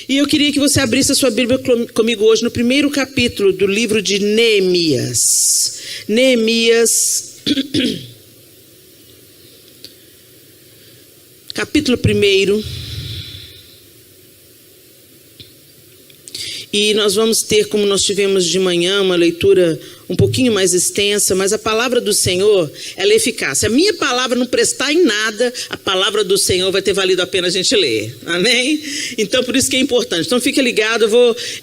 E eu queria que você abrisse a sua Bíblia comigo hoje no primeiro capítulo do livro de Neemias. Neemias, capítulo 1. E nós vamos ter, como nós tivemos de manhã, uma leitura um pouquinho mais extensa, mas a palavra do Senhor, ela é eficaz. Se a minha palavra não prestar em nada, a palavra do Senhor vai ter valido a pena a gente ler. Amém? Então, por isso que é importante. Então, fique ligado,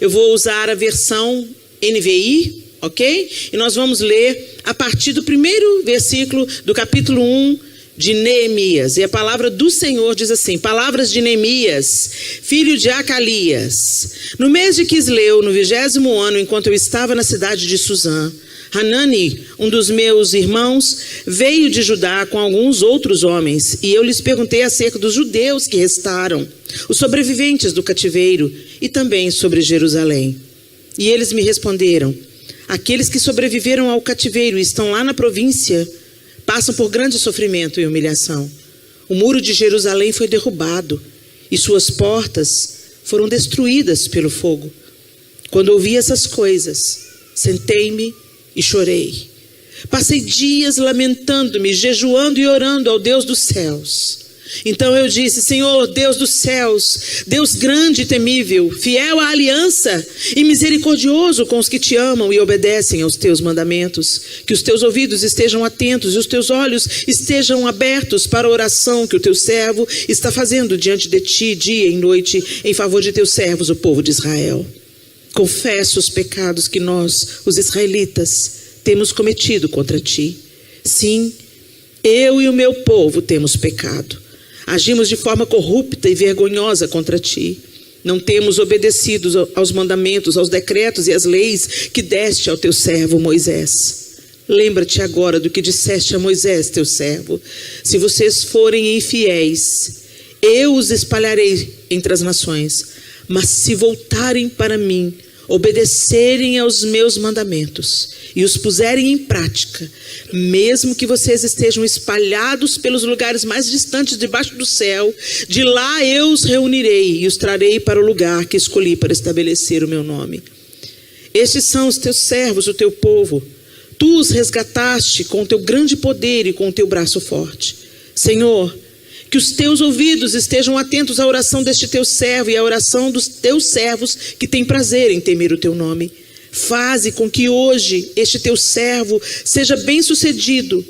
eu vou usar a versão NVI, ok? E nós vamos ler a partir do primeiro versículo do capítulo 1 de Neemias. E a palavra do Senhor diz assim: palavras de Neemias, filho de Acalias. No mês de Quisleu, no 20º ano, enquanto eu estava na cidade de Suzã, Hanani, um dos meus irmãos, veio de Judá com alguns outros homens, e eu lhes perguntei acerca dos judeus que restaram, os sobreviventes do cativeiro, e também sobre Jerusalém. E eles me responderam: aqueles que sobreviveram ao cativeiro e estão lá na província passam por grande sofrimento e humilhação. O muro de Jerusalém foi derrubado e suas portas foram destruídas pelo fogo. Quando ouvi essas coisas, sentei-me e chorei. Passei dias lamentando-me, jejuando e orando ao Deus dos céus. Então eu disse: Senhor, Deus dos céus, Deus grande e temível, fiel à aliança e misericordioso com os que te amam e obedecem aos teus mandamentos, que os teus ouvidos estejam atentos e os teus olhos estejam abertos para a oração que o teu servo está fazendo diante de ti, dia e noite, em favor de teus servos, o povo de Israel. Confesso os pecados que nós, os israelitas, temos cometido contra ti. Sim, eu e o meu povo temos pecado. Agimos de forma corrupta e vergonhosa contra ti. Não temos obedecido aos mandamentos, aos decretos e às leis que deste ao teu servo Moisés. Lembra-te agora do que disseste a Moisés, teu servo. Se vocês forem infiéis, eu os espalharei entre as nações. Mas se voltarem para mim, obedecerem aos meus mandamentos e os puserem em prática, mesmo que vocês estejam espalhados pelos lugares mais distantes debaixo do céu, de lá eu os reunirei e os trarei para o lugar que escolhi para estabelecer o meu nome. Estes são os teus servos, o teu povo. Tu os resgataste com o teu grande poder e com o teu braço forte. Senhor, que os teus ouvidos estejam atentos à oração deste teu servo e à oração dos teus servos que têm prazer em temer o teu nome. Faze com que hoje este teu servo seja bem sucedido,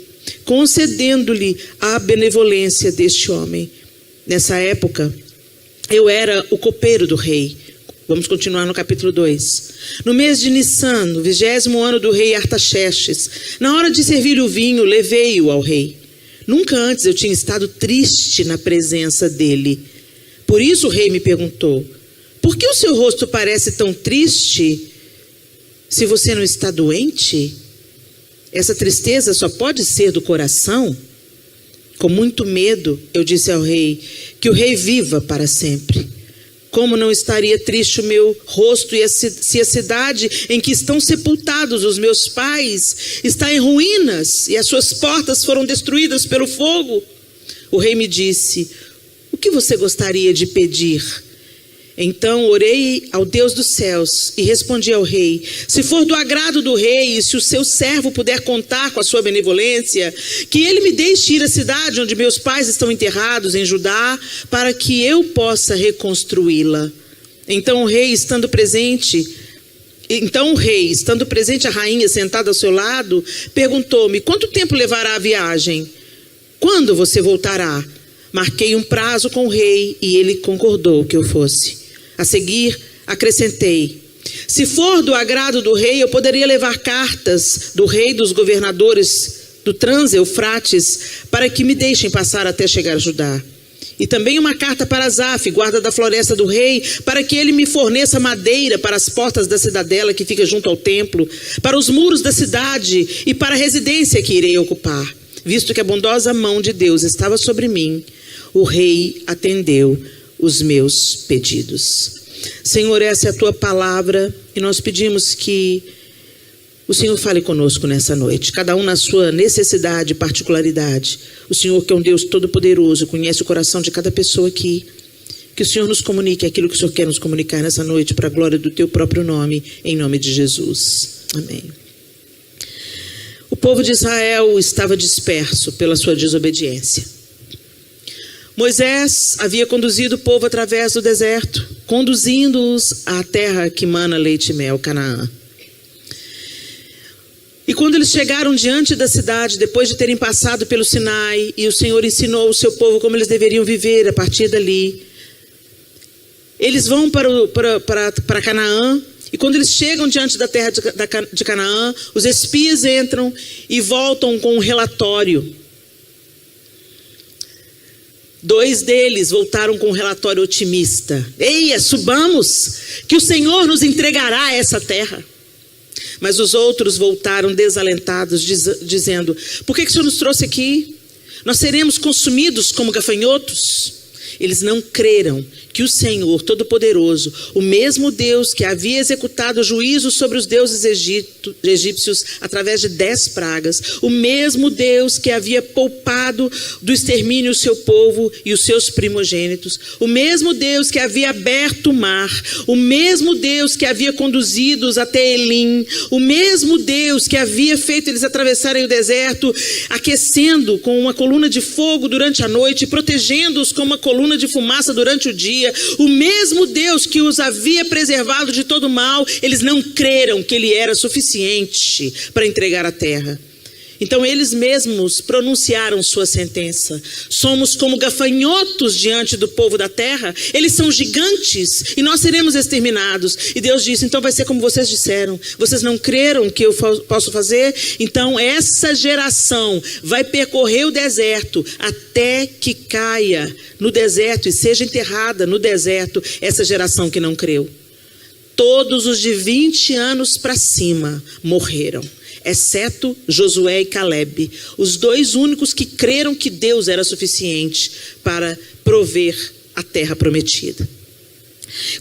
concedendo-lhe a benevolência deste homem. Nessa época, eu era o copeiro do rei. Vamos continuar no capítulo 2. No mês de Nissan, no 20º ano do rei Artaxerxes, na hora de servir o vinho, levei-o ao rei. Nunca antes eu tinha estado triste na presença dele. Por isso o rei me perguntou: por que o seu rosto parece tão triste se você não está doente? Essa tristeza só pode ser do coração? Com muito medo, eu disse ao rei: que o rei viva para sempre. Como não estaria triste o meu rosto se a cidade em que estão sepultados os meus pais está em ruínas e as suas portas foram destruídas pelo fogo? O rei me disse: o que você gostaria de pedir? Então orei ao Deus dos céus e respondi ao rei: se for do agrado do rei e se o seu servo puder contar com a sua benevolência, que ele me deixe ir à cidade onde meus pais estão enterrados em Judá, para que eu possa reconstruí-la. Então o rei, estando presente, a rainha sentada ao seu lado, perguntou-me: quanto tempo levará a viagem? Quando você voltará? Marquei um prazo com o rei e ele concordou que eu fosse. A seguir, acrescentei: se for do agrado do rei, eu poderia levar cartas do rei dos governadores do Trans-Eufrates para que me deixem passar até chegar a Judá. E também uma carta para Asaf, guarda da floresta do rei, para que ele me forneça madeira para as portas da cidadela que fica junto ao templo, para os muros da cidade e para a residência que irei ocupar. Visto que a bondosa mão de Deus estava sobre mim, o rei atendeu os meus pedidos. Senhor, essa é a tua palavra e nós pedimos que o Senhor fale conosco nessa noite, cada um na sua necessidade e particularidade. O Senhor, que é um Deus todo-poderoso, conhece o coração de cada pessoa aqui. Que o Senhor nos comunique aquilo que o Senhor quer nos comunicar nessa noite, para a glória do teu próprio nome, em nome de Jesus. Amém. O povo de Israel estava disperso pela sua desobediência. Moisés havia conduzido o povo através do deserto, conduzindo-os à terra que mana leite e mel, Canaã. E quando eles chegaram diante da cidade, depois de terem passado pelo Sinai, e o Senhor ensinou o seu povo como eles deveriam viver a partir dali, eles vão para Canaã, e quando eles chegam diante da terra de Canaã, os espias entram e voltam com um relatório. 2 deles voltaram com um relatório otimista. Eia, subamos, que o Senhor nos entregará essa terra. Mas os outros voltaram desalentados, dizendo: por que o Senhor nos trouxe aqui? Nós seremos consumidos como gafanhotos? Eles não creram que o Senhor Todo-Poderoso, o mesmo Deus que havia executado juízo sobre os deuses egípcios através de 10 pragas, o mesmo Deus que havia poupado do extermínio o seu povo e os seus primogênitos, o mesmo Deus que havia aberto o mar, o mesmo Deus que havia conduzido-os até Elim, o mesmo Deus que havia feito eles atravessarem o deserto, aquecendo com uma coluna de fogo durante a noite e protegendo-os com uma coluna de fumaça durante o dia, o mesmo Deus que os havia preservado de todo mal, eles não creram que ele era suficiente para entregar a terra. Então eles mesmos pronunciaram sua sentença: somos como gafanhotos diante do povo da terra, eles são gigantes e nós seremos exterminados. E Deus disse: então vai ser como vocês disseram, vocês não creram que eu posso fazer? Então essa geração vai percorrer o deserto até que caia no deserto e seja enterrada no deserto essa geração que não creu. Todos os de 20 anos para cima morreram, exceto Josué e Caleb, os 2 únicos que creram que Deus era suficiente para prover a terra prometida.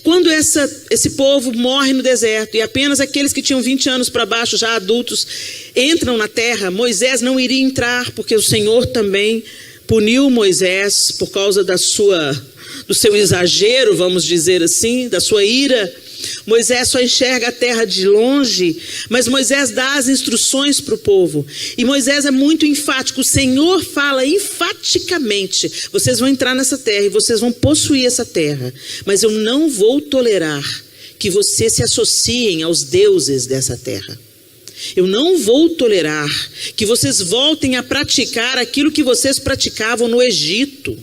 Quando esse povo morre no deserto e apenas aqueles que tinham 20 anos para baixo, já adultos, entram na terra, Moisés não iria entrar, porque o Senhor também puniu Moisés por causa do seu exagero, vamos dizer assim, da sua ira. Moisés só enxerga a terra de longe, mas Moisés dá as instruções para o povo. E Moisés é muito enfático. O Senhor fala enfaticamente: vocês vão entrar nessa terra e vocês vão possuir essa terra, mas eu não vou tolerar que vocês se associem aos deuses dessa terra. Eu não vou tolerar que vocês voltem a praticar aquilo que vocês praticavam no Egito.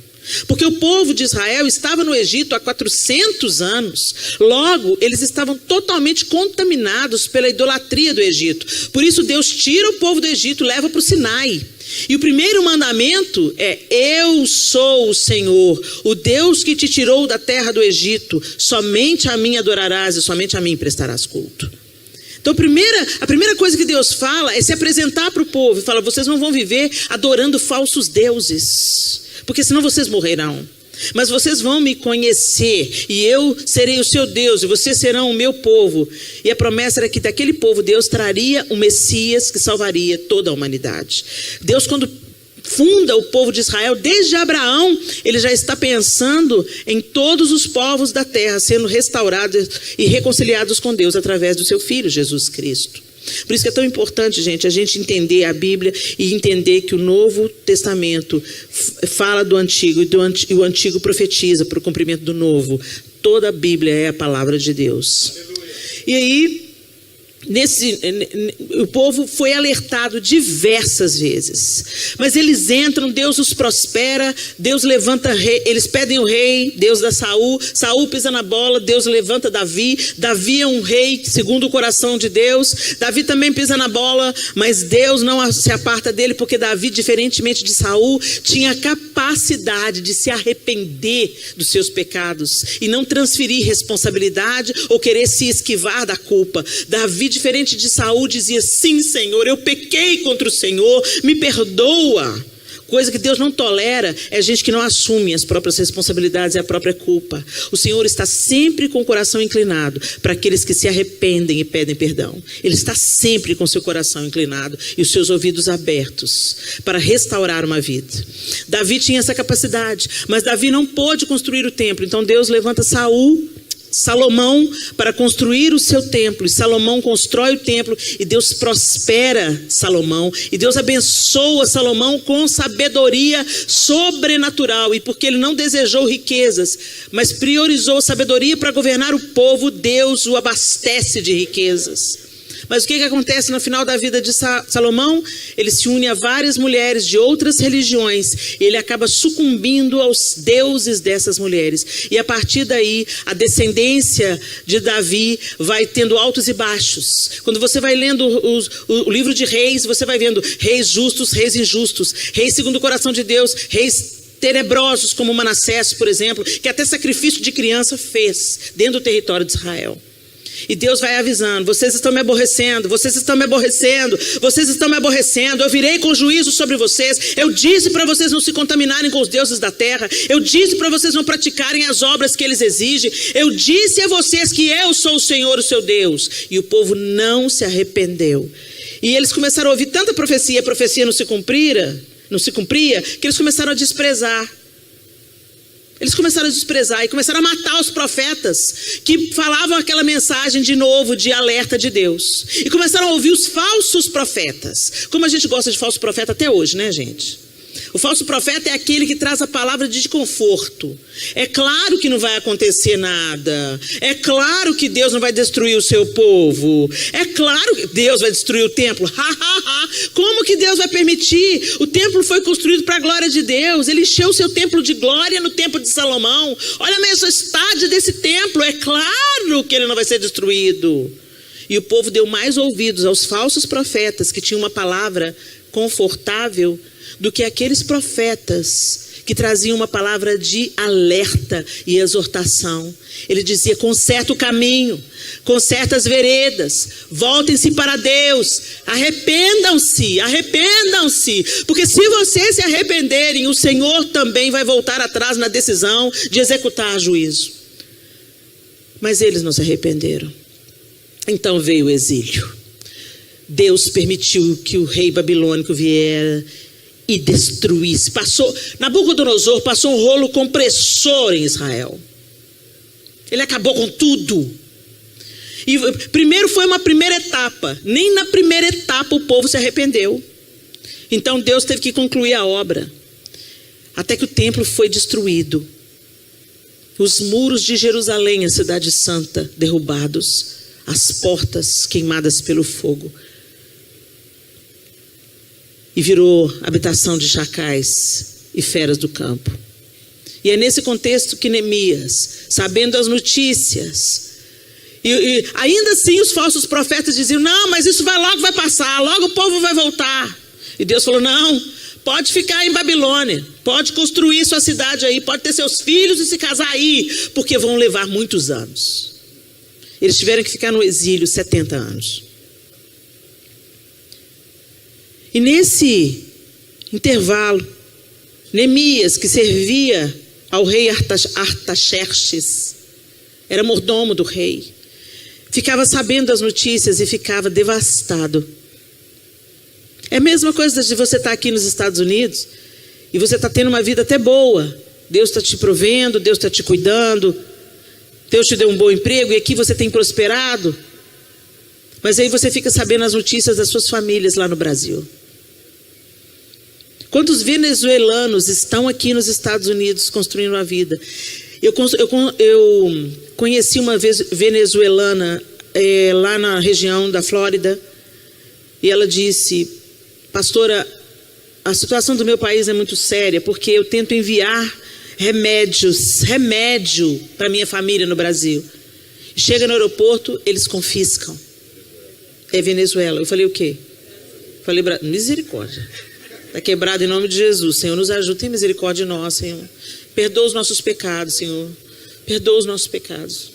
Porque o povo de Israel estava no Egito há 400 anos. Logo, eles estavam totalmente contaminados pela idolatria do Egito. Por isso Deus tira o povo do Egito e leva para o Sinai. E o primeiro mandamento é: eu sou o Senhor, o Deus que te tirou da terra do Egito. Somente a mim adorarás e somente a mim prestarás culto. Então a primeira coisa que Deus fala é se apresentar para o povo e fala: vocês não vão viver adorando falsos deuses, porque senão vocês morrerão. Mas vocês vão me conhecer e eu serei o seu Deus e vocês serão o meu povo. E a promessa era que daquele povo Deus traria um Messias que salvaria toda a humanidade. Deus, quando funda o povo de Israel, desde Abraão, ele já está pensando em todos os povos da terra sendo restaurados e reconciliados com Deus através do seu Filho Jesus Cristo. Por isso que é tão importante, gente, a gente entender a Bíblia e entender que o Novo Testamento fala do Antigo e o Antigo profetiza para o cumprimento do Novo. Toda a Bíblia é a palavra de Deus. E aí, o povo foi alertado diversas vezes, mas eles entram, Deus os prospera, Deus levanta rei, eles pedem o rei, Deus dá Saul pisa na bola, Deus levanta Davi é um rei segundo o coração de Deus. Davi também pisa na bola, mas Deus não se aparta dele, porque Davi, diferentemente de Saul, tinha a capacidade de se arrepender dos seus pecados e não transferir responsabilidade ou querer se esquivar da culpa. Davi, diferente de Saul, dizia: sim, Senhor, eu pequei contra o Senhor, me perdoa. Coisa que Deus não tolera é gente que não assume as próprias responsabilidades e a própria culpa. O Senhor está sempre com o coração inclinado para aqueles que se arrependem e pedem perdão. Ele está sempre com seu coração inclinado e os seus ouvidos abertos para restaurar uma vida. Davi tinha essa capacidade, mas Davi não pôde construir o templo. Então Deus levanta Salomão para construir o seu templo, e Salomão constrói o templo, e Deus prospera Salomão, e Deus abençoa Salomão com sabedoria sobrenatural. E porque ele não desejou riquezas, mas priorizou sabedoria para governar o povo, Deus o abastece de riquezas. Mas o que acontece no final da vida de Salomão? Ele se une a várias mulheres de outras religiões, e ele acaba sucumbindo aos deuses dessas mulheres. E a partir daí, a descendência de Davi vai tendo altos e baixos. Quando você vai lendo o livro de Reis, você vai vendo reis justos, reis injustos, reis segundo o coração de Deus, reis tenebrosos como Manassés, por exemplo, que até sacrifício de criança fez dentro do território de Israel. E Deus vai avisando: vocês estão me aborrecendo, vocês estão me aborrecendo, vocês estão me aborrecendo, eu virei com juízo sobre vocês. Eu disse para vocês não se contaminarem com os deuses da terra, eu disse para vocês não praticarem as obras que eles exigem, eu disse a vocês que eu sou o Senhor, o seu Deus. E o povo não se arrependeu. E eles começaram a ouvir tanta profecia, a profecia não se cumpria, que eles começaram a desprezar. Eles começaram a desprezar e começaram a matar os profetas que falavam aquela mensagem de novo, de alerta de Deus. E começaram a ouvir os falsos profetas. Como a gente gosta de falso profeta até hoje, né, gente? O falso profeta é aquele que traz a palavra de desconforto. É claro que não vai acontecer nada. É claro que Deus não vai destruir o seu povo. É claro que Deus vai destruir o templo. Como que Deus vai permitir? O templo foi construído para a glória de Deus. Ele encheu o seu templo de glória no templo de Salomão. Olha a majestade desse templo. É claro que ele não vai ser destruído. E o povo deu mais ouvidos aos falsos profetas que tinham uma palavra confortável do que aqueles profetas que traziam uma palavra de alerta e exortação. Ele dizia: conserta o caminho, conserta as veredas, voltem-se para Deus, arrependam-se, porque se vocês se arrependerem, o Senhor também vai voltar atrás na decisão de executar juízo. Mas eles não se arrependeram. Então veio o exílio. Deus permitiu que o rei babilônico viera e destruísse. Nabucodonosor passou um rolo compressor em Israel. Ele acabou com tudo. E primeiro foi uma primeira etapa. Nem na primeira etapa o povo se arrependeu. Então Deus teve que concluir a obra. Até que o templo foi destruído. Os muros de Jerusalém, a cidade santa, derrubados. As portas queimadas pelo fogo. E virou habitação de chacais e feras do campo. E é nesse contexto que Neemias, sabendo as notícias, e ainda assim os falsos profetas diziam: não, mas isso logo vai passar, logo o povo vai voltar. E Deus falou: não, pode ficar em Babilônia, pode construir sua cidade aí, pode ter seus filhos e se casar aí, porque vão levar muitos anos. Eles tiveram que ficar no exílio 70 anos. E nesse intervalo, Neemias, que servia ao rei Artaxerxes, era mordomo do rei, ficava sabendo das notícias e ficava devastado. É a mesma coisa de você estar aqui nos Estados Unidos e você está tendo uma vida até boa. Deus está te provendo, Deus está te cuidando, Deus te deu um bom emprego e aqui você tem prosperado. Mas aí você fica sabendo as notícias das suas famílias lá no Brasil. Quantos venezuelanos estão aqui nos Estados Unidos construindo uma vida? Eu conheci uma vez venezuelana lá na região da Flórida. E ela disse: pastora, a situação do meu país é muito séria, porque eu tento enviar remédio para minha família no Brasil. Chega no aeroporto, eles confiscam. É Venezuela. Eu falei: o quê? Falei: misericórdia. Está quebrado em nome de Jesus. Senhor, nos ajude. Tem misericórdia de nós, Senhor. Perdoa os nossos pecados, Senhor. Perdoa os nossos pecados.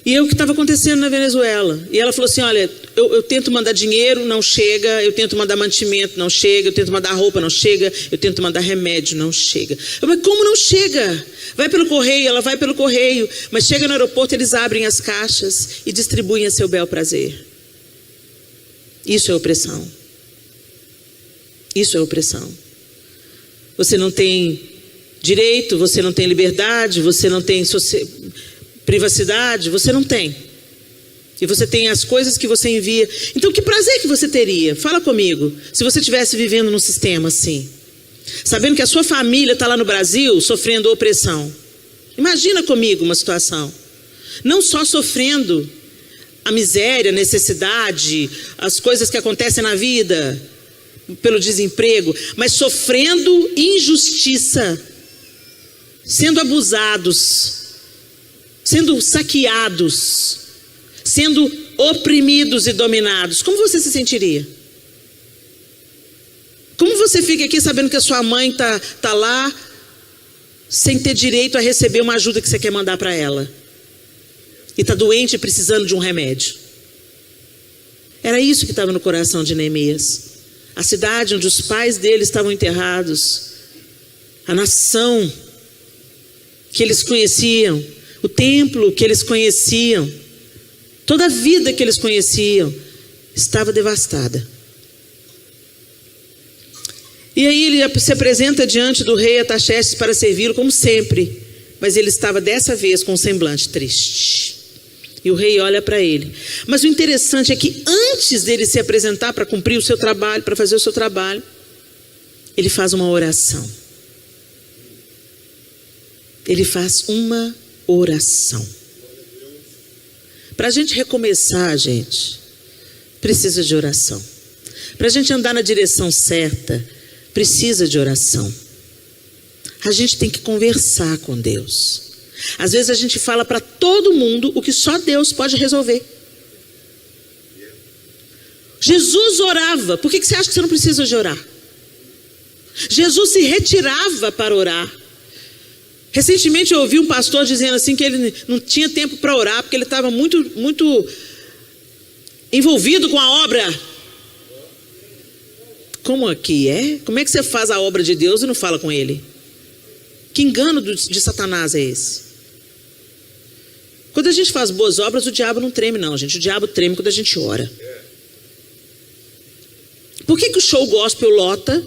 E o que estava acontecendo na Venezuela. E ela falou assim, olha, eu tento mandar dinheiro, não chega. Eu tento mandar mantimento, não chega. Eu tento mandar roupa, não chega. Eu tento mandar remédio, não chega. Eu falei, como não chega? Vai pelo correio, ela vai pelo correio. Mas chega no aeroporto, eles abrem as caixas e distribuem a seu bel prazer. Isso é opressão. Isso é opressão. Você não tem direito, você não tem liberdade, você não tem privacidade, você não tem. E você tem as coisas que você envia. Então que prazer que você teria? Fala comigo. Se você estivesse vivendo num sistema assim, sabendo que a sua família está lá no Brasil sofrendo opressão. Imagina comigo uma situação. Não só sofrendo a miséria, a necessidade, as coisas que acontecem na vida, pelo desemprego, mas sofrendo injustiça, sendo abusados, sendo saqueados, sendo oprimidos e dominados. Como você se sentiria? Como você fica aqui sabendo que a sua mãe tá lá sem ter direito a receber uma ajuda que você quer mandar para ela? E está doente e precisando de um remédio. Era isso que estava no coração de Neemias. A cidade onde os pais dele estavam enterrados, a nação que eles conheciam, o templo que eles conheciam, toda a vida que eles conheciam, estava devastada. E aí ele se apresenta diante do rei Artaxerxes para servi-lo como sempre, mas ele estava dessa vez com um semblante triste. E o rei olha para ele. Mas o interessante é que antes dele se apresentar para cumprir o seu trabalho, para fazer o seu trabalho, ele faz uma oração. Ele faz uma oração. Para a gente recomeçar, gente, precisa de oração. Para a gente andar na direção certa, precisa de oração. A gente tem que conversar com Deus. Às vezes a gente fala para todo mundo o que só Deus pode resolver. Jesus orava. Por que você acha que você não precisa de orar? Jesus se retirava para orar. Recentemente eu ouvi um pastor dizendo assim que ele não tinha tempo para orar porque ele estava muito envolvido com a obra. Como aqui é? Como é que você faz a obra de Deus e não fala com Ele? Que engano de Satanás é esse? Quando a gente faz boas obras, o diabo não treme não, gente. O diabo treme quando a gente ora. Por que o show gospel lota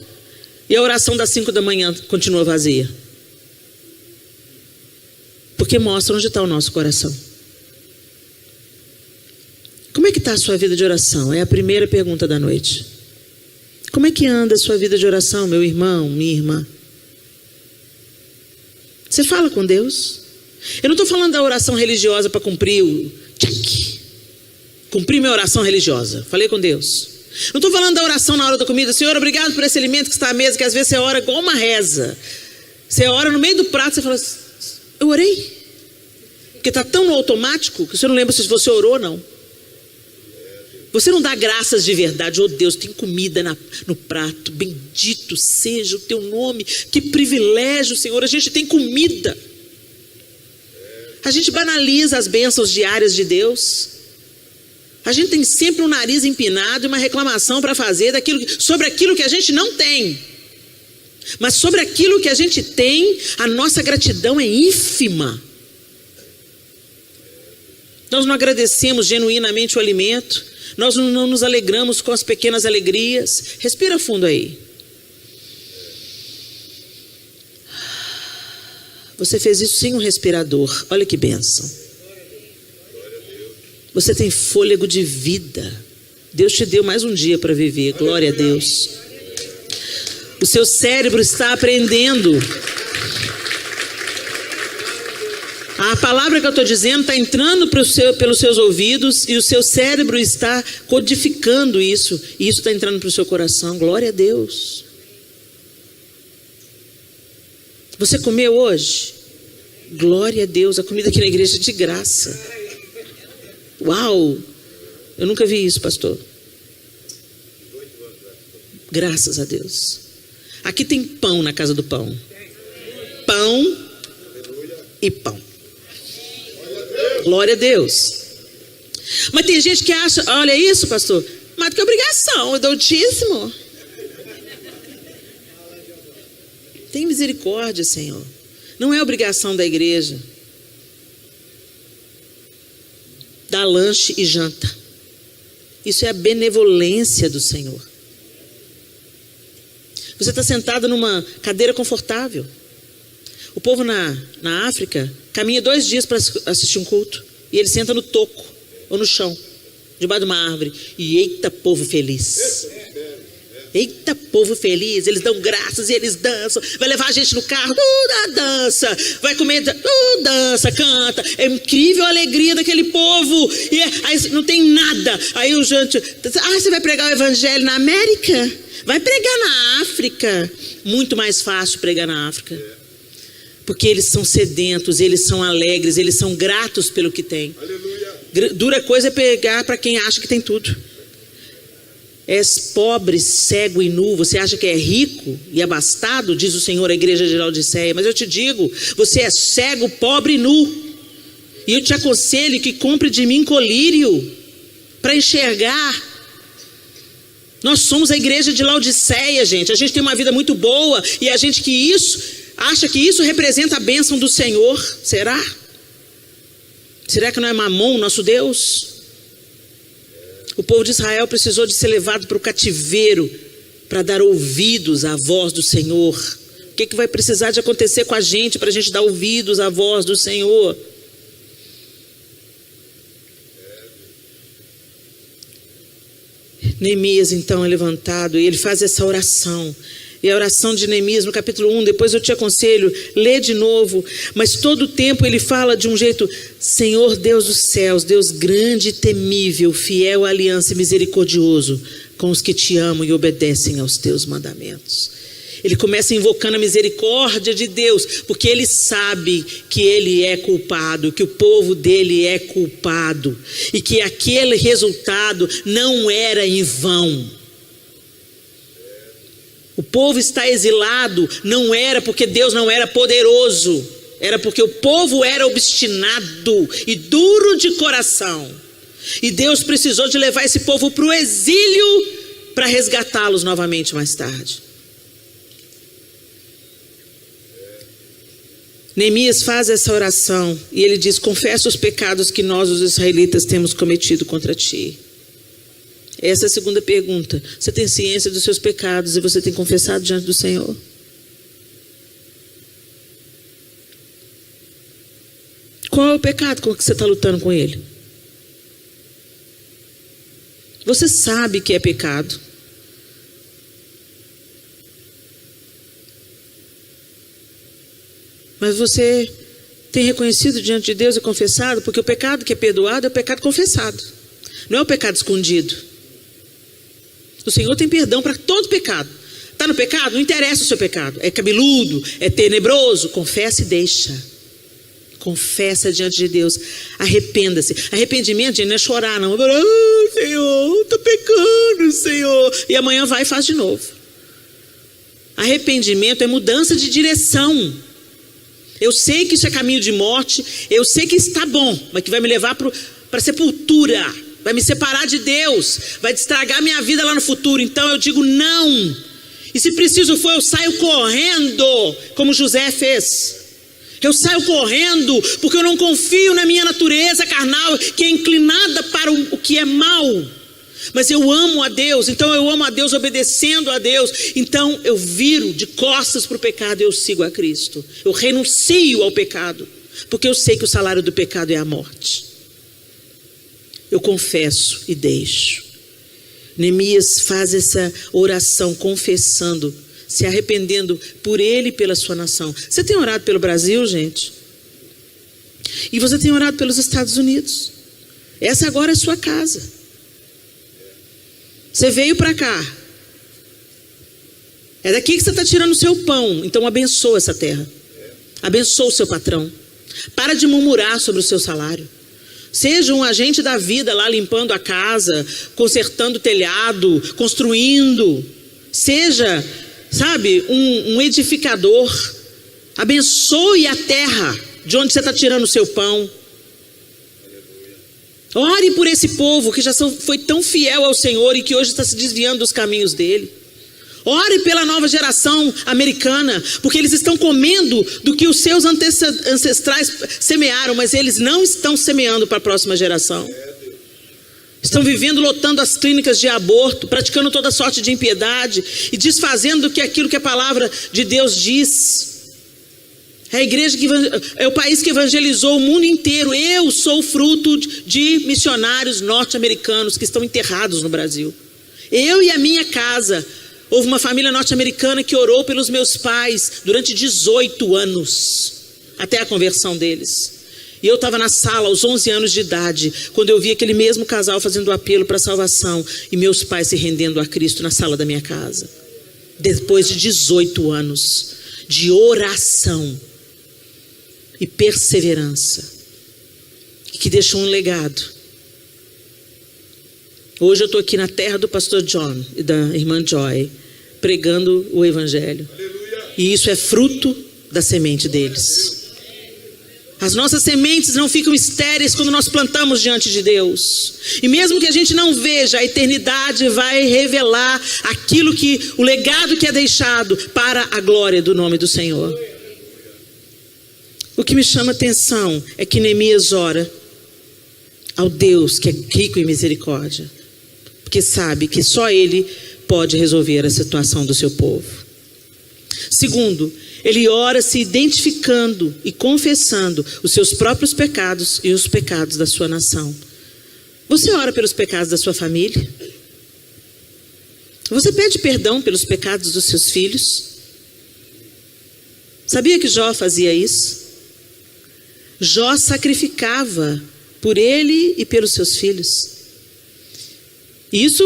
e a oração das 5 da manhã continua vazia? Porque mostra onde está o nosso coração. Como é que está a sua vida de oração? É a primeira pergunta da noite. Como é que anda a sua vida de oração, meu irmão, minha irmã? Você fala com Deus? Eu não estou falando da oração religiosa para cumprir o check. Cumprir minha oração religiosa. Falei com Deus. Não estou falando da oração na hora da comida. Senhor, obrigado por esse alimento que está à mesa, que às vezes você ora igual uma reza. Você ora no meio do prato, você fala, eu orei. Porque está tão no automático que você não lembra se você orou ou não. Você não dá graças de verdade. Oh Deus, tem comida no prato. Bendito seja o teu nome. Que privilégio, Senhor. A gente tem comida. A gente banaliza as bênçãos diárias de Deus. A gente tem sempre um nariz empinado e uma reclamação para fazer sobre aquilo que a gente não tem. Mas sobre aquilo que a gente tem, a nossa gratidão é ínfima. Nós não agradecemos genuinamente o alimento. Nós não nos alegramos com as pequenas alegrias. Respira fundo aí. Você fez isso sem um respirador. Olha que bênção. Você tem fôlego de vida. Deus te deu mais um dia para viver. Glória a Deus. O seu cérebro está aprendendo. A palavra que eu estou dizendo está entrando pelos seus ouvidos e o seu cérebro está codificando isso. E isso está entrando para o seu coração. Glória a Deus. Você comeu hoje? Glória a Deus. A comida aqui na igreja é de graça. Uau! Eu nunca vi isso, pastor. Graças a Deus. Aqui tem pão na casa do pão. Pão e pão. Glória a Deus. Mas tem gente que acha, olha isso, pastor, mais do que obrigação, eu dou o dízimo. Tem misericórdia, Senhor. Não é obrigação da igreja dar lanche e janta. Isso é a benevolência do Senhor. Você está sentado numa cadeira confortável. O povo na África caminha 2 dias para assistir um culto. E ele senta no toco ou no chão, debaixo de uma árvore. E eita povo feliz. Eita povo feliz. Eles dão graças e eles dançam. Vai levar a gente no carro, dança. Vai comer, dança, canta. É incrível a alegria daquele povo. E aí não tem nada. Aí o gente, você vai pregar o evangelho na América? Vai pregar na África. Muito mais fácil pregar na África. Porque eles são sedentos, eles são alegres, eles são gratos pelo que têm. Aleluia. Dura coisa é pegar para quem acha que tem tudo. És pobre, cego e nu. Você acha que é rico e abastado? Diz o Senhor à igreja de Laodiceia. Mas eu te digo, você é cego, pobre e nu. E eu te aconselho que compre de mim colírio para enxergar. Nós somos a igreja de Laodiceia, gente. A gente tem uma vida muito boa e a gente acha que isso representa a bênção do Senhor. Será? Será que não é Mamon, nosso Deus? O povo de Israel precisou de ser levado para o cativeiro para dar ouvidos à voz do Senhor. O que vai precisar de acontecer com a gente para a gente dar ouvidos à voz do Senhor? Neemias então é levantado e ele faz essa oração. E a oração de Neemias no capítulo 1, depois eu te aconselho, lê de novo. Mas todo o tempo ele fala de um jeito: Senhor Deus dos céus, Deus grande e temível, fiel à aliança e misericordioso com os que te amam e obedecem aos teus mandamentos. Ele começa invocando a misericórdia de Deus, porque ele sabe que ele é culpado, que o povo dele é culpado, e que aquele resultado não era em vão. O povo está exilado, não era porque Deus não era poderoso, era porque o povo era obstinado e duro de coração. E Deus precisou de levar esse povo para o exílio para resgatá-los novamente mais tarde. Neemias faz essa oração e ele diz: confessa os pecados que nós, os israelitas, temos cometido contra ti. Essa é a segunda pergunta. Você tem ciência dos seus pecados e você tem confessado diante do Senhor? Qual é o pecado com que você está lutando com ele? Você sabe que é pecado. Mas você tem reconhecido diante de Deus e confessado? Porque o pecado que é perdoado é o pecado confessado. Não é o pecado escondido. O Senhor tem perdão para todo pecado. Está no pecado? Não interessa o seu pecado. É cabeludo, é tenebroso. Confessa e deixa. Confessa diante de Deus. Arrependa-se. Arrependimento, gente, não é chorar, não. Senhor, estou pecando, Senhor. E amanhã vai e faz de novo. Arrependimento é mudança de direção. Eu sei que isso é caminho de morte. Eu sei que está bom, mas que vai me levar para a sepultura. Vai me separar de Deus, vai estragar minha vida lá no futuro. Então eu digo não. E se preciso for, eu saio correndo, como José fez. Eu saio correndo, porque eu não confio na minha natureza carnal, que é inclinada para o que é mal. Mas eu amo a Deus, então eu amo a Deus obedecendo a Deus. Então eu viro de costas para o pecado e eu sigo a Cristo. Eu renuncio ao pecado, porque eu sei que o salário do pecado é a morte. Eu confesso e deixo. Neemias faz essa oração confessando, se arrependendo por ele e pela sua nação. Você tem orado pelo Brasil, gente? E você tem orado pelos Estados Unidos. Essa agora é a sua casa. Você veio para cá. É daqui que você está tirando o seu pão. Então abençoa essa terra. Abençoa o seu patrão. Para de murmurar sobre o seu salário. Seja um agente da vida lá limpando a casa, consertando o telhado, construindo. Seja, sabe, um edificador. Abençoe a terra de onde você está tirando o seu pão. Ore por esse povo que já foi tão fiel ao Senhor e que hoje está se desviando dos caminhos dele. Ore pela nova geração americana, porque eles estão comendo do que os seus ancestrais semearam, mas eles não estão semeando para a próxima geração. Estão vivendo, lotando as clínicas de aborto, praticando toda sorte de impiedade e desfazendo aquilo que a palavra de Deus diz. É a igreja é o país que evangelizou o mundo inteiro. Eu sou fruto de missionários norte-americanos que estão enterrados no Brasil. Eu e a minha casa. Houve uma família norte-americana que orou pelos meus pais durante 18 anos, até a conversão deles. E eu estava na sala aos 11 anos de idade, quando eu vi aquele mesmo casal fazendo apelo para a salvação e meus pais se rendendo a Cristo na sala da minha casa. Depois de 18 anos de oração e perseverança, que deixou um legado. Hoje eu estou aqui na terra do pastor John e da irmã Joy, pregando o evangelho. Aleluia. E isso é fruto da semente deles. As nossas sementes não ficam estéreis quando nós plantamos diante de Deus. E mesmo que a gente não veja, a eternidade vai revelar aquilo que, o legado que é deixado para a glória do nome do Senhor. O que me chama a atenção é que Neemias ora ao Deus que é rico em misericórdia, porque sabe que só Ele pode resolver a situação do seu povo. Segundo, ele ora se identificando e confessando os seus próprios pecados e os pecados da sua nação. Você ora pelos pecados da sua família? Você pede perdão pelos pecados dos seus filhos? Sabia que Jó fazia isso? Jó sacrificava por ele e pelos seus filhos. Isso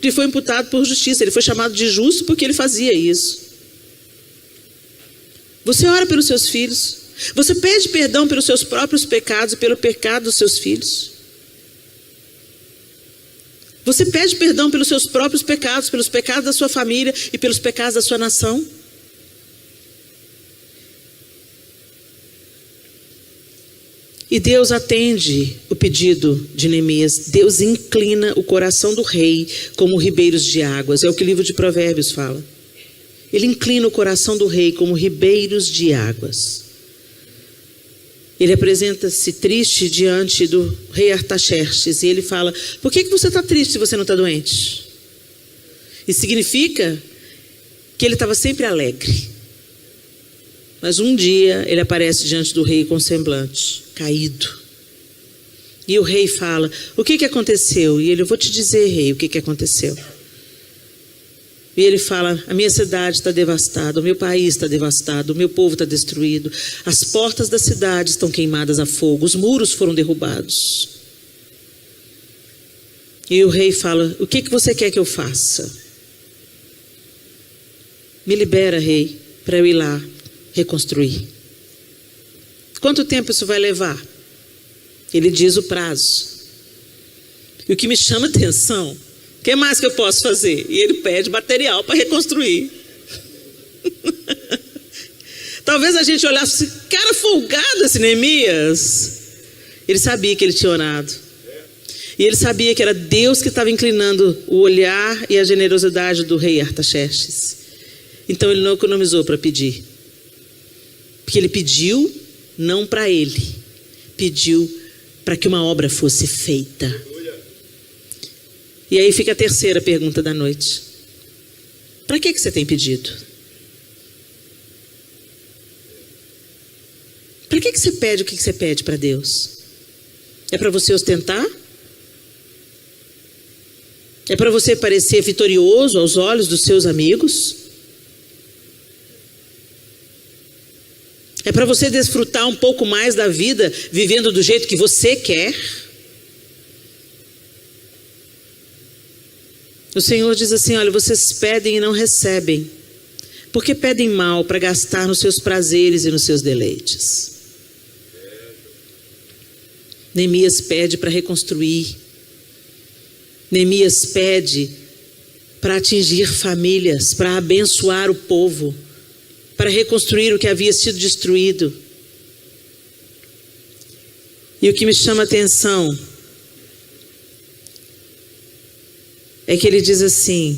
lhe foi imputado por justiça. Ele foi chamado de justo porque ele fazia isso. Você ora pelos seus filhos. Você pede perdão pelos seus próprios pecados e pelo pecado dos seus filhos. Você pede perdão pelos seus próprios pecados, pelos pecados da sua família e pelos pecados da sua nação. E Deus atende o pedido de Neemias. Deus inclina o coração do rei como ribeiros de águas. É o que o livro de Provérbios fala. Ele inclina o coração do rei como ribeiros de águas. Ele apresenta-se triste diante do rei Artaxerxes. E ele fala: por que você está triste se você não está doente? Isso significa que ele estava sempre alegre. Mas um dia ele aparece diante do rei com semblante caído. E o rei fala: o que aconteceu? E ele: eu vou te dizer, rei, o que aconteceu. E ele fala: a minha cidade está devastada, o meu país está devastado, o meu povo está destruído, as portas da cidade estão queimadas a fogo, os muros foram derrubados. E o rei fala: o que você quer que eu faça? Me libera, rei, para eu ir lá reconstruir. Quanto tempo isso vai levar? Ele diz o prazo. E o que me chama a atenção: o que mais que eu posso fazer? E ele pede material para reconstruir. Talvez a gente olhasse, cara folgado esse Neemias. Ele sabia que ele tinha orado. E ele sabia que era Deus que estava inclinando o olhar e a generosidade do rei Artaxerxes. Então ele não economizou para pedir. Porque ele pediu não para ele, pediu para que uma obra fosse feita. E aí fica a terceira pergunta da noite: para que você tem pedido? Para que você pede o que você pede para Deus? É para você ostentar? É para você parecer vitorioso aos olhos dos seus amigos? É para você desfrutar um pouco mais da vida, vivendo do jeito que você quer? O Senhor diz assim: olha, vocês pedem e não recebem, porque pedem mal para gastar nos seus prazeres e nos seus deleites. Neemias pede para reconstruir. Neemias pede para atingir famílias, para abençoar o povo, para reconstruir o que havia sido destruído. E o que me chama a atenção é que ele diz assim: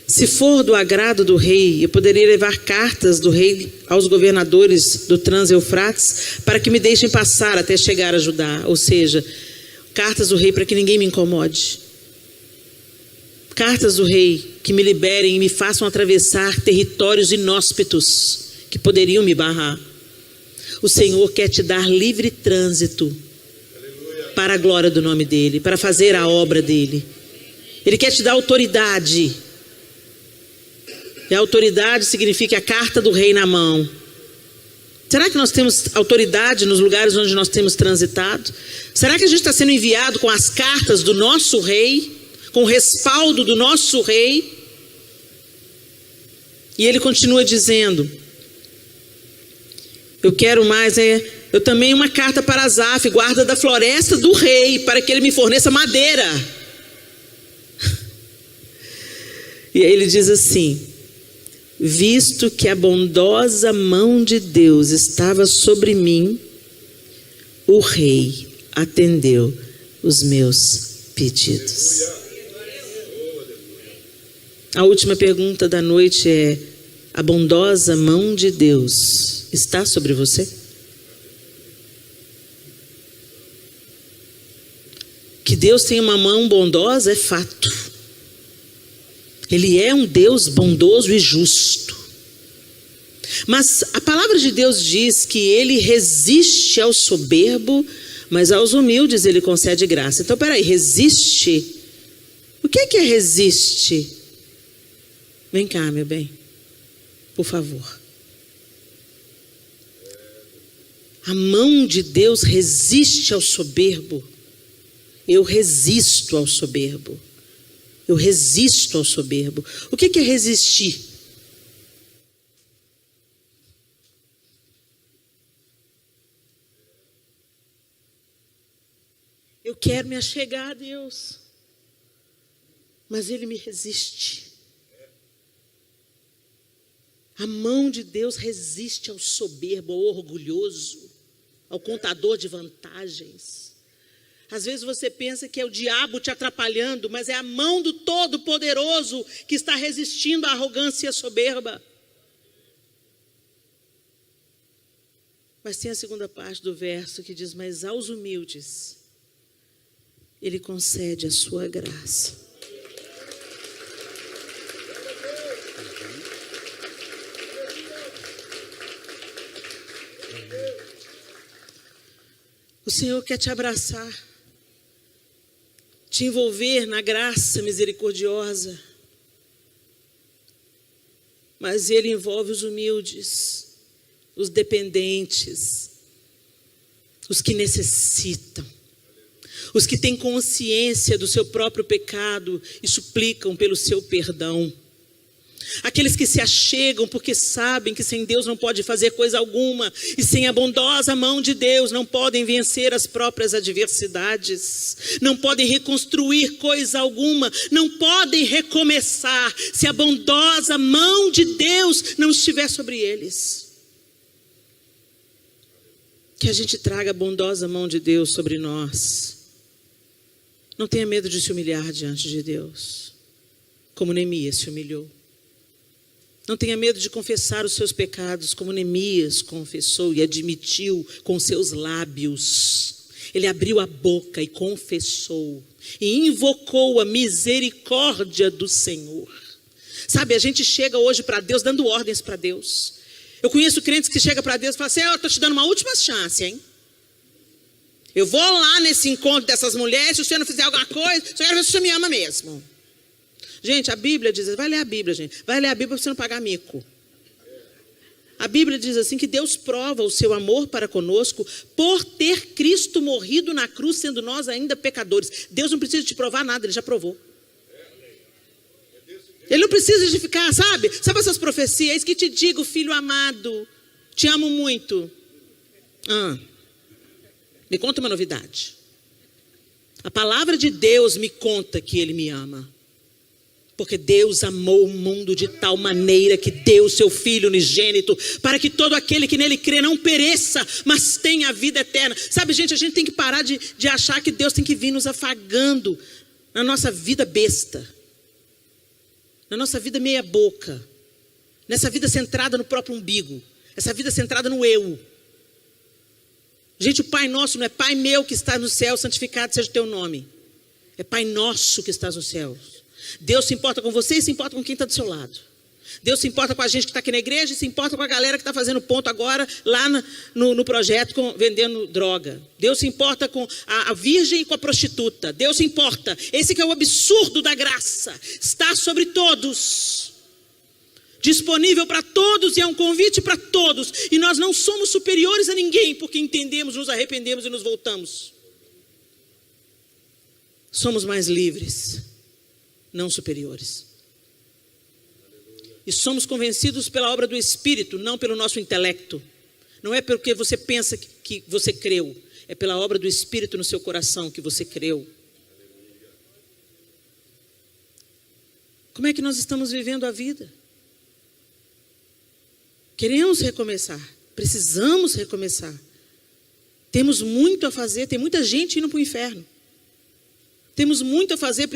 se for do agrado do rei, eu poderia levar cartas do rei aos governadores do Trans-Eufrates para que me deixem passar até chegar a Judá. Ou seja, cartas do rei para que ninguém me incomode. Cartas do rei que me liberem e me façam atravessar territórios inóspitos que poderiam me barrar. O Senhor quer te dar livre trânsito para a glória do nome dEle, para fazer a obra dEle. Ele quer te dar autoridade. E a autoridade significa a carta do rei na mão. Será que nós temos autoridade nos lugares onde nós temos transitado? Será que a gente está sendo enviado com as cartas do nosso rei? Com o respaldo do nosso rei? E ele continua dizendo: eu quero mais, eu também uma carta para Asaf, guarda da floresta do rei, para que ele me forneça madeira. E aí ele diz assim: visto que a bondosa mão de Deus estava sobre mim, o rei atendeu os meus pedidos. A última pergunta da noite é: a bondosa mão de Deus está sobre você? Que Deus tem uma mão bondosa é fato. Ele é um Deus bondoso e justo. Mas a palavra de Deus diz que Ele resiste ao soberbo, mas aos humildes Ele concede graça. Então, peraí, resiste? O que é resiste? Vem cá, meu bem, por favor. A mão de Deus resiste ao soberbo. Eu resisto ao soberbo. Eu resisto ao soberbo. O que é resistir? Eu quero me achegar a Deus, mas Ele me resiste. A mão de Deus resiste ao soberbo, ao orgulhoso, ao contador de vantagens. Às vezes você pensa que é o diabo te atrapalhando, mas é a mão do Todo-Poderoso que está resistindo à arrogância e à soberba. Mas tem a segunda parte do verso que diz: mas aos humildes Ele concede a sua graça. O Senhor quer te abraçar, te envolver na graça misericordiosa, mas Ele envolve os humildes, os dependentes, os que necessitam, os que têm consciência do seu próprio pecado e suplicam pelo seu perdão. Aqueles que se achegam porque sabem que sem Deus não pode fazer coisa alguma, e sem a bondosa mão de Deus não podem vencer as próprias adversidades, não podem reconstruir coisa alguma, não podem recomeçar se a bondosa mão de Deus não estiver sobre eles. Que a gente traga a bondosa mão de Deus sobre nós. Não tenha medo de se humilhar diante de Deus, como Neemias se humilhou. Não tenha medo de confessar os seus pecados, como Neemias confessou e admitiu com seus lábios. Ele abriu a boca e confessou, e invocou a misericórdia do Senhor. Sabe, a gente chega hoje para Deus dando ordens para Deus. Eu conheço crentes que chegam para Deus e falam assim: eu estou te dando uma última chance, hein? Eu vou lá nesse encontro dessas mulheres, se o Senhor não fizer alguma coisa, eu quero ver se o Senhor me ama mesmo. Gente, a Bíblia diz, vai ler a Bíblia, gente. Vai ler a Bíblia para você não pagar mico. A Bíblia diz assim que Deus prova o seu amor para conosco por ter Cristo morrido na cruz, sendo nós ainda pecadores. Deus não precisa te provar nada, Ele já provou. Ele não precisa de ficar, sabe essas profecias? Eis que te digo, filho amado, te amo muito. Me conta uma novidade. A palavra de Deus me conta que Ele me ama. Porque Deus amou o mundo de tal maneira que deu o seu Filho unigênito, para que todo aquele que nele crê não pereça, mas tenha a vida eterna. Sabe, gente, a gente tem que parar de achar que Deus tem que vir nos afagando. na nossa vida besta, na nossa vida meia boca, nessa vida centrada no próprio umbigo, essa vida centrada no eu. Gente, o Pai Nosso não é Pai meu que está no céu, santificado seja o teu nome. É Pai Nosso que estás no céu. Deus se importa com você e se importa com quem está do seu lado. Deus se importa com a gente que está aqui na igreja e se importa com a galera que está fazendo ponto agora lá no projeto vendendo droga. Deus se importa com a virgem e com a prostituta. Deus se importa. Esse que é o absurdo da graça. Está sobre todos. Disponível para todos e é um convite para todos. E nós não somos superiores a ninguém porque entendemos, nos arrependemos e nos voltamos. Somos mais livres, não superiores. E somos convencidos pela obra do Espírito, não pelo nosso intelecto. Não é porque você pensa que você creu. É pela obra do Espírito no seu coração que você creu. Como é que nós estamos vivendo a vida? Queremos recomeçar. Precisamos recomeçar. Temos muito a fazer. Tem muita gente indo para o inferno. Temos muito a fazer.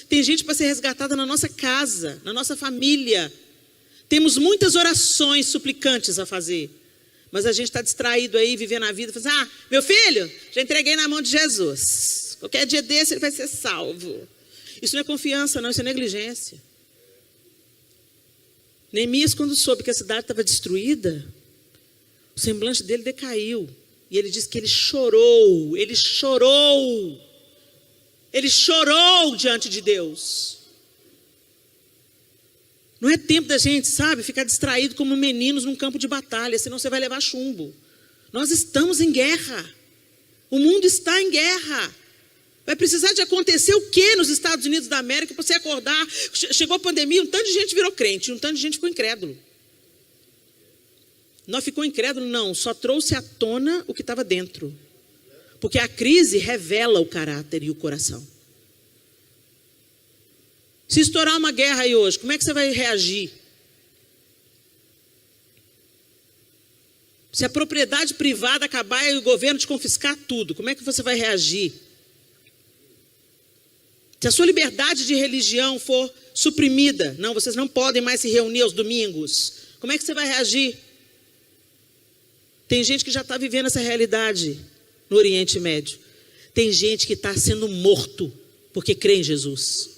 Tem gente para ser resgatada na nossa casa, na nossa família. Temos muitas orações suplicantes a fazer. Mas a gente está distraído aí, vivendo a vida. Fazendo, meu filho, já entreguei na mão de Jesus. Qualquer dia desse ele vai ser salvo. Isso não é confiança não, isso é negligência. Neemias, quando soube que a cidade estava destruída, o semblante dele decaiu. E ele disse que ele chorou. Ele chorou. Ele chorou diante de Deus. Não é tempo da gente, ficar distraído como meninos num campo de batalha, senão você vai levar chumbo. Nós estamos em guerra. O mundo está em guerra. Vai precisar de acontecer o que nos Estados Unidos da América para você acordar? Chegou a pandemia, um tanto de gente virou crente, um tanto de gente ficou incrédulo. Não ficou incrédulo, não. Só trouxe à tona o que estava dentro. Porque a crise revela o caráter e o coração. Se estourar uma guerra aí hoje, como é que você vai reagir? Se a propriedade privada acabar e o governo te confiscar tudo, como é que você vai reagir? Se a sua liberdade de religião for suprimida, não, vocês não podem mais se reunir aos domingos, como é que você vai reagir? Tem gente que já está vivendo essa realidade no Oriente Médio. Tem gente que está sendo morto porque crê em Jesus.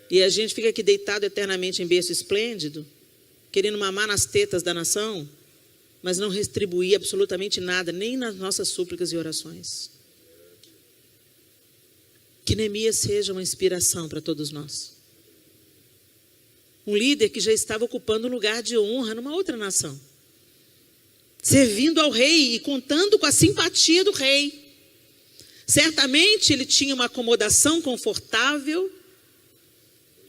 E a gente fica aqui deitado eternamente em berço esplêndido, querendo mamar nas tetas da nação, mas não retribuir absolutamente nada, nem nas nossas súplicas e orações. Que Neemias seja uma inspiração para todos nós. Um líder que já estava ocupando um lugar de honra numa outra nação. Servindo ao rei e contando com a simpatia do rei. Certamente ele tinha uma acomodação confortável,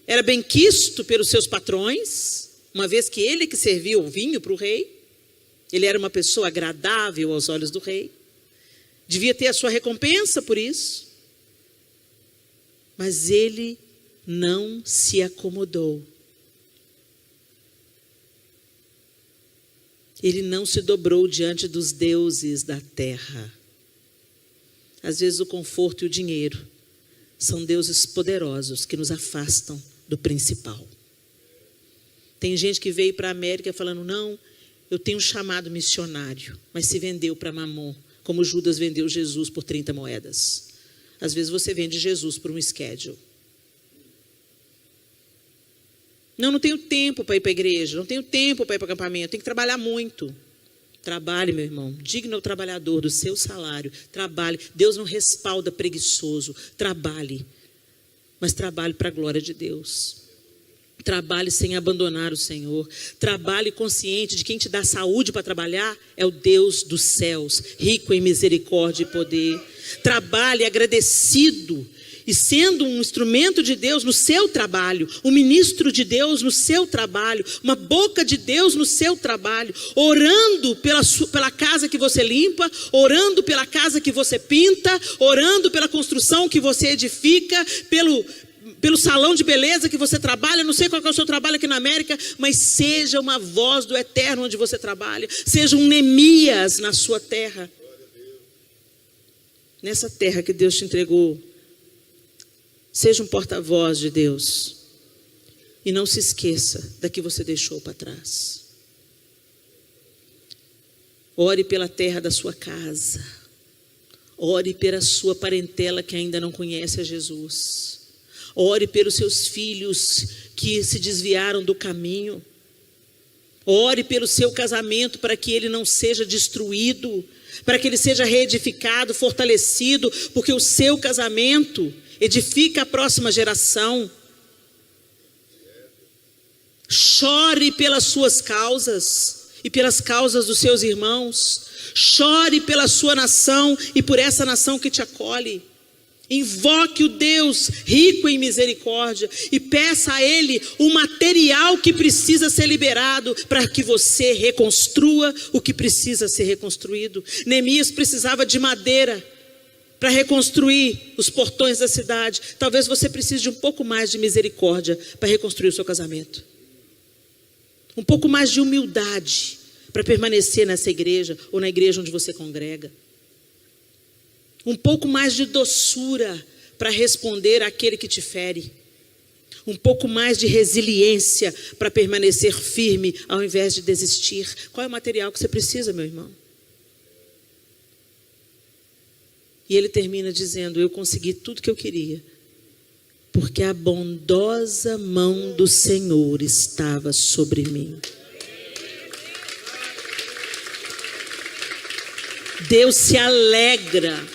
era benquisto pelos seus patrões, uma vez que ele que servia o vinho para o rei. Ele era uma pessoa agradável aos olhos do rei. Devia ter a sua recompensa por isso. Mas ele não se acomodou. Ele não se dobrou diante dos deuses da terra. Às vezes o conforto e o dinheiro são deuses poderosos que nos afastam do principal. Tem gente que veio para a América falando, não, eu tenho um chamado missionário, mas se vendeu para Mamon, como Judas vendeu Jesus por 30 moedas. Às vezes você vende Jesus por um schedule. Não tenho tempo para ir para a igreja, não tenho tempo para ir para o acampamento, tenho que trabalhar muito. Trabalhe, meu irmão, digno ao trabalhador do seu salário, trabalhe. Deus não respalda preguiçoso, trabalhe, mas trabalhe para a glória de Deus. Trabalhe sem abandonar o Senhor, trabalhe consciente de quem te dá saúde para trabalhar é o Deus dos céus, rico em misericórdia e poder. Trabalhe agradecido e sendo um instrumento de Deus no seu trabalho, um ministro de Deus no seu trabalho, uma boca de Deus no seu trabalho, orando pela casa que você limpa, orando pela casa que você pinta, orando pela construção que você edifica, pelo salão de beleza que você trabalha. Não sei qual é o seu trabalho aqui na América, mas seja uma voz do eterno onde você trabalha, seja um Neemias na sua terra. Nessa terra que Deus te entregou Seja um porta-voz de Deus. E não se esqueça da que você deixou para trás. Ore pela terra da sua casa. Ore pela sua parentela que ainda não conhece a Jesus. Ore pelos seus filhos que se desviaram do caminho. Ore pelo seu casamento para que ele não seja destruído, para que ele seja reedificado, fortalecido, porque o seu casamento edifica a próxima geração. Chore pelas suas causas e pelas causas dos seus irmãos. Chore pela sua nação e por essa nação que te acolhe. Invoque o Deus rico em misericórdia e peça a Ele o material que precisa ser liberado para que você reconstrua o que precisa ser reconstruído. Neemias precisava de madeira para reconstruir os portões da cidade. Talvez você precise de um pouco mais de misericórdia para reconstruir o seu casamento. Um pouco mais de humildade para permanecer nessa igreja ou na igreja onde você congrega. Um pouco mais de doçura para responder àquele que te fere. Um pouco mais de resiliência para permanecer firme ao invés de desistir. Qual é o material que você precisa, meu irmão? E ele termina dizendo: eu consegui tudo que eu queria, porque a bondosa mão do Senhor estava sobre mim. Deus se alegra.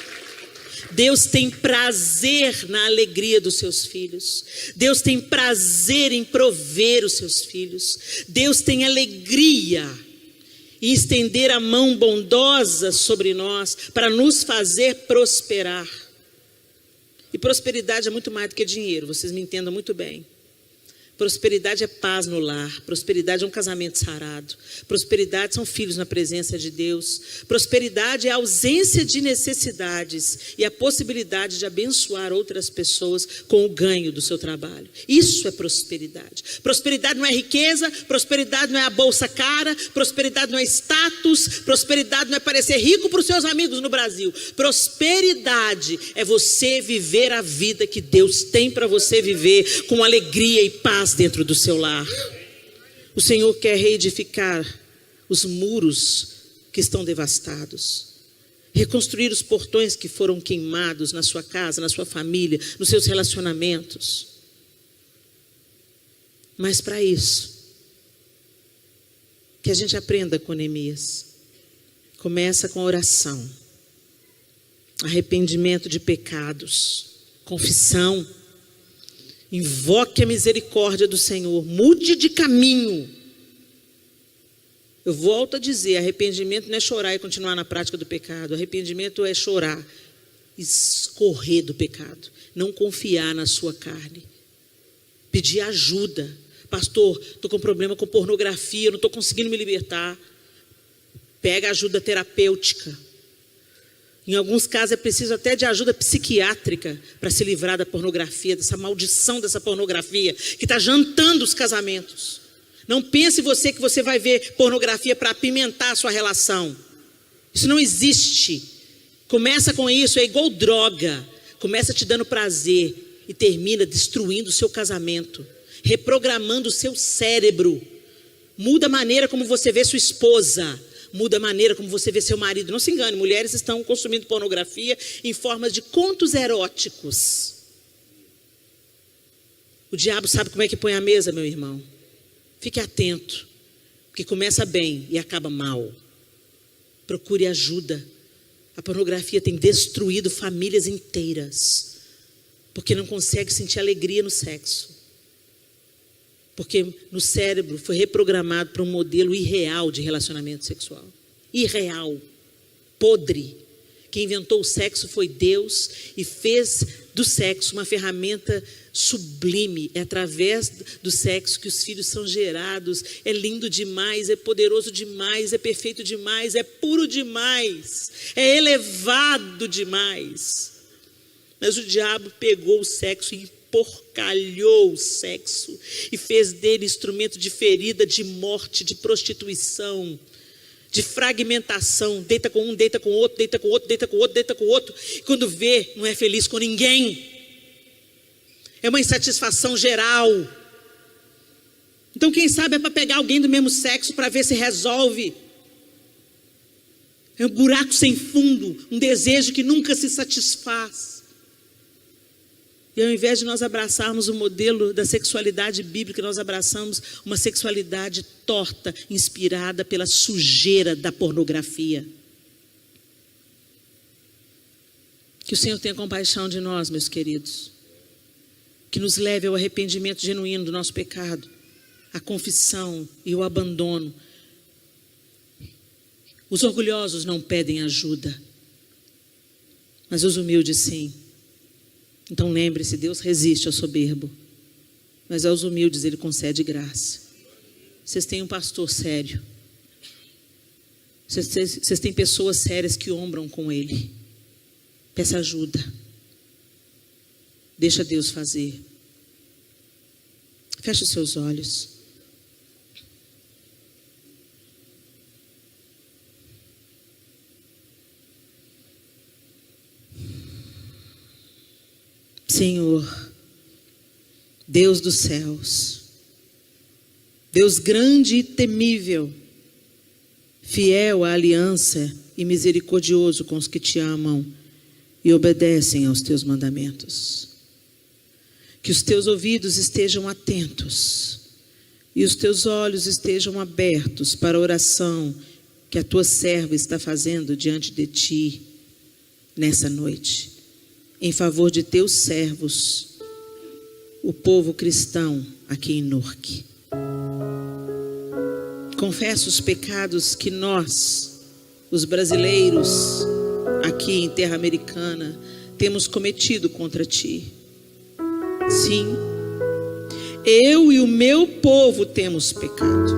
Deus tem prazer na alegria dos seus filhos. Deus tem prazer em prover os seus filhos. Deus tem alegria em estender a mão bondosa sobre nós para nos fazer prosperar. E prosperidade é muito mais do que dinheiro, vocês me entendam muito bem. Prosperidade é paz no lar. Prosperidade é um casamento sarado. Prosperidade são filhos na presença de Deus. Prosperidade é a ausência de necessidades e a possibilidade de abençoar outras pessoas com o ganho do seu trabalho. Isso é prosperidade. Prosperidade não é riqueza, prosperidade não é a bolsa cara, prosperidade não é status, prosperidade não é parecer rico para os seus amigos no Brasil. Prosperidade é você viver a vida que Deus tem para você viver com alegria e paz dentro do seu lar. O Senhor quer reedificar os muros que estão devastados, reconstruir os portões que foram queimados na sua casa, na sua família, nos seus relacionamentos. Mas para isso, que a gente aprenda com Neemias. Começa com a oração, arrependimento de pecados, confissão. Invoque a misericórdia do Senhor. Mude de caminho. Eu volto a dizer, arrependimento não é chorar e continuar na prática do pecado. Arrependimento é chorar e escorrer do pecado. Não confiar na sua carne. Pedir ajuda. Pastor, estou com problema com pornografia, não estou conseguindo me libertar. Pega ajuda terapêutica. Em alguns casos é preciso até de ajuda psiquiátrica para se livrar da pornografia, dessa maldição dessa pornografia que está jantando os casamentos. Não pense você que você vai ver pornografia para apimentar a sua relação. Isso não existe. Começa com isso, é igual droga. Começa te dando prazer e termina destruindo o seu casamento, reprogramando o seu cérebro. Muda a maneira como você vê sua esposa. Muda a maneira como você vê seu marido. Não se engane, mulheres estão consumindo pornografia em formas de contos eróticos. O diabo sabe como é que põe a mesa, meu irmão. Fique atento, porque começa bem e acaba mal. Procure ajuda. A pornografia tem destruído famílias inteiras, porque não consegue sentir alegria no sexo. Porque no cérebro foi reprogramado para um modelo irreal de relacionamento sexual. Irreal. Podre. Quem inventou o sexo foi Deus e fez do sexo uma ferramenta sublime. É através do sexo que os filhos são gerados. É lindo demais, é poderoso demais, é perfeito demais, é puro demais, é elevado demais. Mas o diabo pegou o sexo e porcalhou o sexo e fez dele instrumento de ferida, de morte, de prostituição, de fragmentação. Deita com um, deita com outro, deita com outro, deita com outro, deita com outro. E quando vê, não é feliz com ninguém. É uma insatisfação geral. Então quem sabe é para pegar alguém do mesmo sexo para ver se resolve. É um buraco sem fundo, um desejo que nunca se satisfaz. E ao invés de nós abraçarmos o modelo da sexualidade bíblica, nós abraçamos uma sexualidade torta, inspirada pela sujeira da pornografia. Que o Senhor tenha compaixão de nós, meus queridos. Que nos leve ao arrependimento genuíno do nosso pecado, a confissão e o abandono. Os orgulhosos não pedem ajuda, mas os humildes sim. Então lembre-se, Deus resiste ao soberbo, mas aos humildes Ele concede graça. Vocês têm um pastor sério. Vocês têm pessoas sérias que ombram com Ele. Peça ajuda. Deixa Deus fazer. Feche os seus olhos. Senhor, Deus dos céus, Deus grande e temível, fiel à aliança e misericordioso com os que te amam e obedecem aos teus mandamentos. Que os teus ouvidos estejam atentos e os teus olhos estejam abertos para a oração que a tua serva está fazendo diante de ti nessa noite, em favor de teus servos, o povo cristão aqui em Norque. Confesso os pecados que nós, os brasileiros aqui em terra americana, temos cometido contra ti. Sim, eu e o meu povo temos pecado.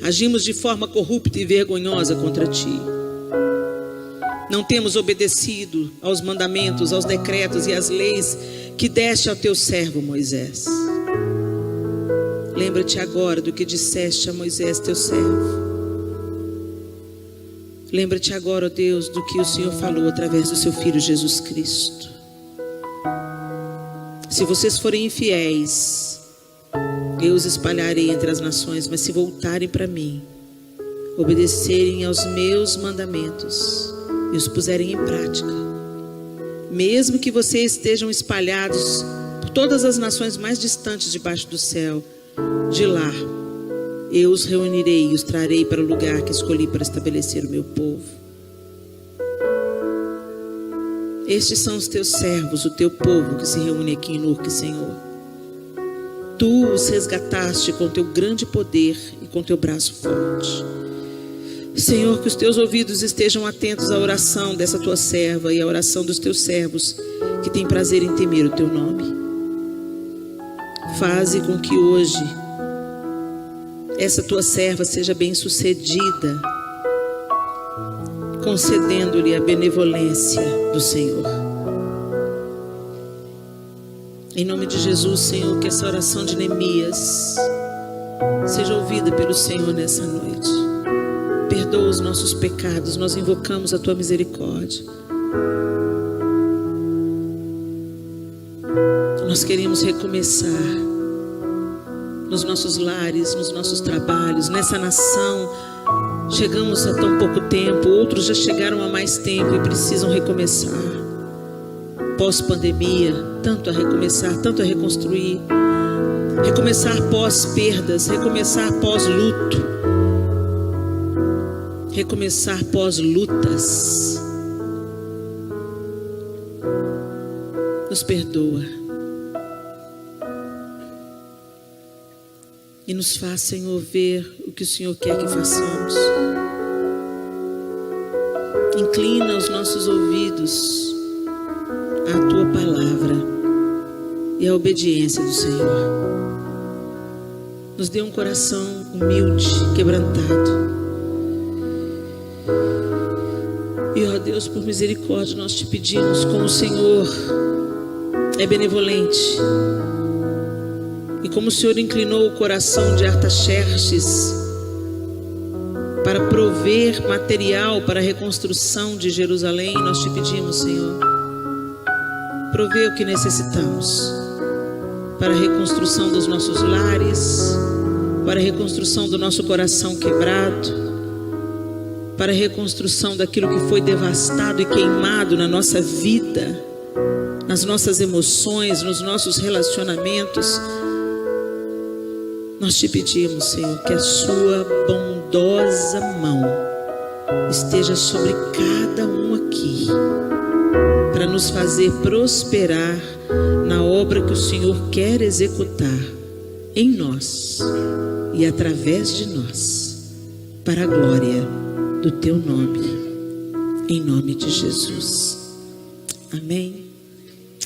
Agimos de forma corrupta e vergonhosa contra ti. Não temos obedecido aos mandamentos, aos decretos e às leis que deste ao teu servo Moisés. Lembra-te agora do que disseste a Moisés, teu servo. Lembra-te agora, ó Deus, do que o Senhor falou através do seu Filho Jesus Cristo. Se vocês forem infiéis, eu os espalharei entre as nações, mas se voltarem para mim, obedecerem aos meus mandamentos e os puserem em prática, mesmo que vocês estejam espalhados por todas as nações mais distantes debaixo do céu, de lá eu os reunirei e os trarei para o lugar que escolhi para estabelecer o meu povo. Estes são os teus servos, o teu povo que se reúne aqui em Norque, Senhor. Tu os resgataste com teu grande poder e com teu braço forte. Senhor, que os teus ouvidos estejam atentos à oração dessa tua serva e à oração dos teus servos que têm prazer em temer o teu nome. Faze com que hoje essa tua serva seja bem-sucedida, concedendo-lhe a benevolência do Senhor. Em nome de Jesus, Senhor, que essa oração de Neemias seja ouvida pelo Senhor nessa noite. Perdoa os nossos pecados, nós invocamos a tua misericórdia. Nós queremos recomeçar nos nossos lares, nos nossos trabalhos, nessa nação. Chegamos há tão pouco tempo, outros já chegaram há mais tempo e precisam recomeçar. Pós-pandemia, tanto a recomeçar, tanto a reconstruir. Recomeçar pós-perdas, recomeçar pós-luto. Recomeçar pós-lutas. Nos perdoa. E nos faz, Senhor, ver o que o Senhor quer que façamos. Inclina os nossos ouvidos à tua palavra e à obediência do Senhor. Nos dê um coração humilde, quebrantado. E, ó Deus, por misericórdia, nós te pedimos, como o Senhor é benevolente, e como o Senhor inclinou o coração de Artaxerxes para prover material para a reconstrução de Jerusalém, nós te pedimos, Senhor, provê o que necessitamos para a reconstrução dos nossos lares, para a reconstrução do nosso coração quebrado, para a reconstrução daquilo que foi devastado e queimado na nossa vida, nas nossas emoções, nos nossos relacionamentos. Nós te pedimos, Senhor, que a sua bondosa mão esteja sobre cada um aqui, para nos fazer prosperar na obra que o Senhor quer executar em nós e através de nós, para a glória do teu nome, em nome de Jesus. Amém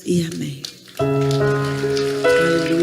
e amém. Aleluia.